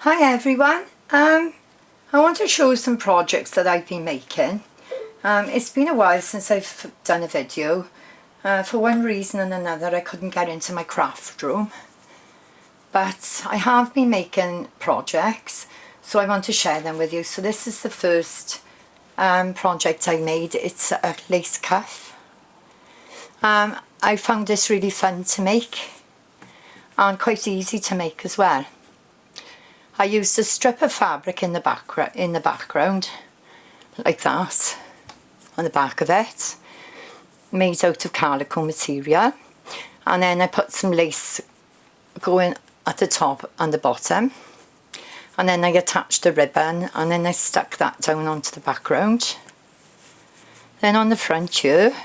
Hi everyone, I want to show some projects that I've been making. It's been a while since I've done a video. For one reason and another I couldn't get into my craft room. But I have been making projects, so I want to share them with you. So this is the first project I made. It's a lace cuff. I found this really fun to make and quite easy to make as well. I used a strip of fabric in the background, like that, on the back of it, made out of calico material, and then I put some lace going at the top and the bottom, and then I attached the ribbon, and then I stuck that down onto the background. Then on the front here,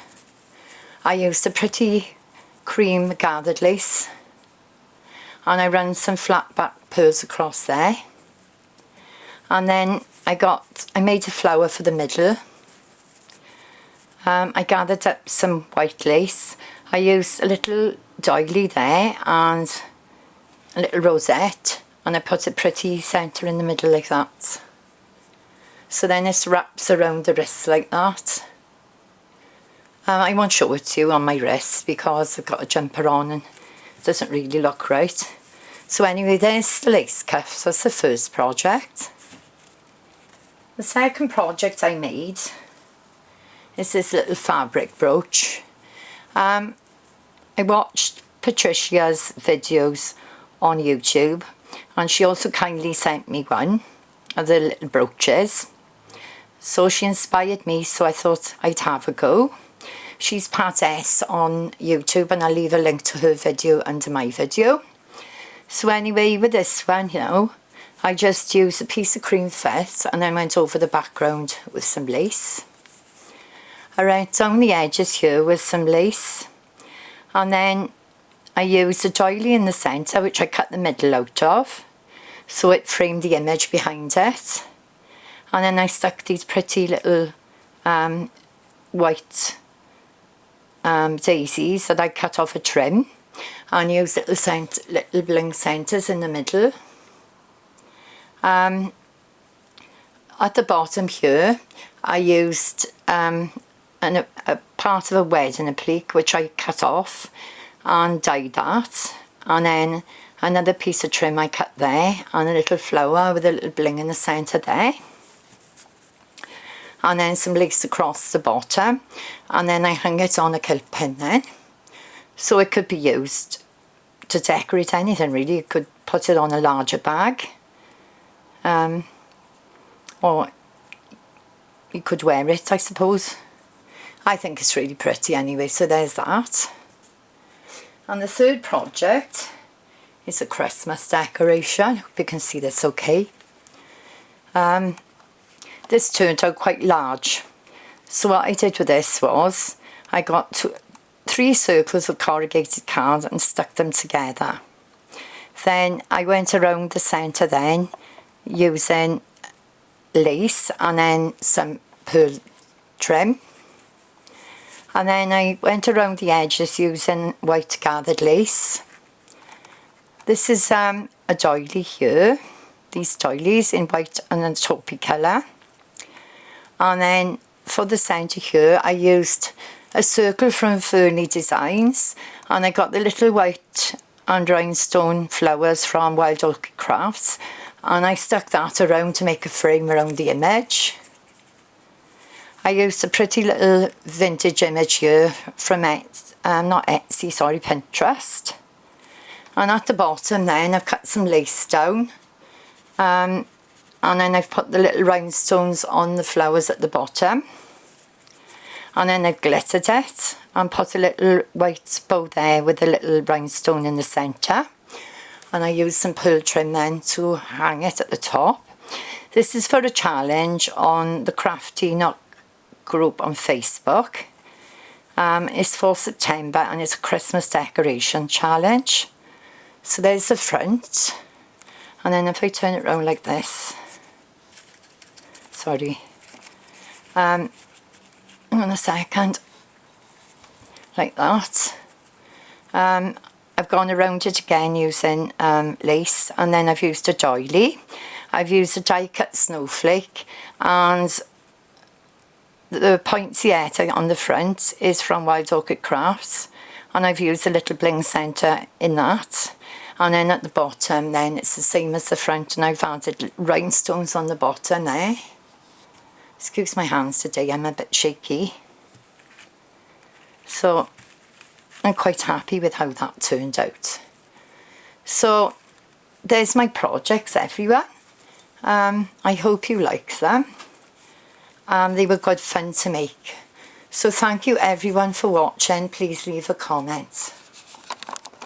I used a pretty cream gathered lace, and I ran some flat back pearls across there, and then I made a flower for the middle. I gathered up some white lace. I used a little doily there and a little rosette, and I put a pretty centre in the middle like that. So then it wraps around the wrist like that. I won't show it to you on my wrist because I've got a jumper on and it doesn't really look right. So anyway, there's the lace cuff. That's the first project. The second project I made is this little fabric brooch. I watched Patricia's videos on YouTube, and she also kindly sent me one of the little brooches. So she inspired me, so I thought I'd have a go. She's Pat S on YouTube, and I'll leave a link to her video under my video. So anyway, with this one, I just used a piece of cream felt and then went over the background with some lace. I went down the edges here with some lace, and then I used a doily in the centre, which I cut the middle out of, so it framed the image behind it. And then I stuck these pretty little white daisies that I cut off a trim, and use little bling centres in the middle. At the bottom here I used a part of a wedding applique which I cut off and dyed that, and then another piece of trim I cut there, and a little flower with a little bling in the centre there, and then some lace across the bottom, and then I hung it on a kilt pin then. So it could be used to decorate anything really. You could put it on a larger bag, or you could wear it, I suppose. I think it's really pretty anyway, so there's that. And the third project is a Christmas decoration. Hope you can see this okay. This turned out quite large. So what I did with this was I got 3 circles of corrugated card and stuck them together. Then I went around the centre then using lace and then some pearl trim, and then I went around the edges using white gathered lace. This is a doily here, these doilies in white and a taupey colour, and then for the centre here I used a circle from Fernie Designs, and I got the little white and rhinestone flowers from Wild Orchid Crafts, and I stuck that around to make a frame around the image. I used a pretty little vintage image here from Pinterest. And at the bottom then I've cut some lace down, and then I've put the little rhinestones on the flowers at the bottom. And then I glittered it and put a little white bow there with a little rhinestone in the centre. And I used some pearl trim then to hang it at the top. This is for a challenge on the Crafty Knot group on Facebook. It's for September, and it's a Christmas decoration challenge. So there's the front. And then if I turn it around like this, sorry, on a second, like that. I I've gone around it again using lace, and then I've used a doily. I've used a die cut snowflake, and the poinsettia on the front is from Wild Orchid Crafts, and I've used a little bling centre in that. And then at the bottom then it's the same as the front, and I've added rhinestones on the bottom there. Excuse my hands today, I'm a bit shaky. So I'm quite happy with how that turned out. So there's my projects, everyone. I hope you like them. They were good fun to make. So thank you everyone for watching. Please leave a comment.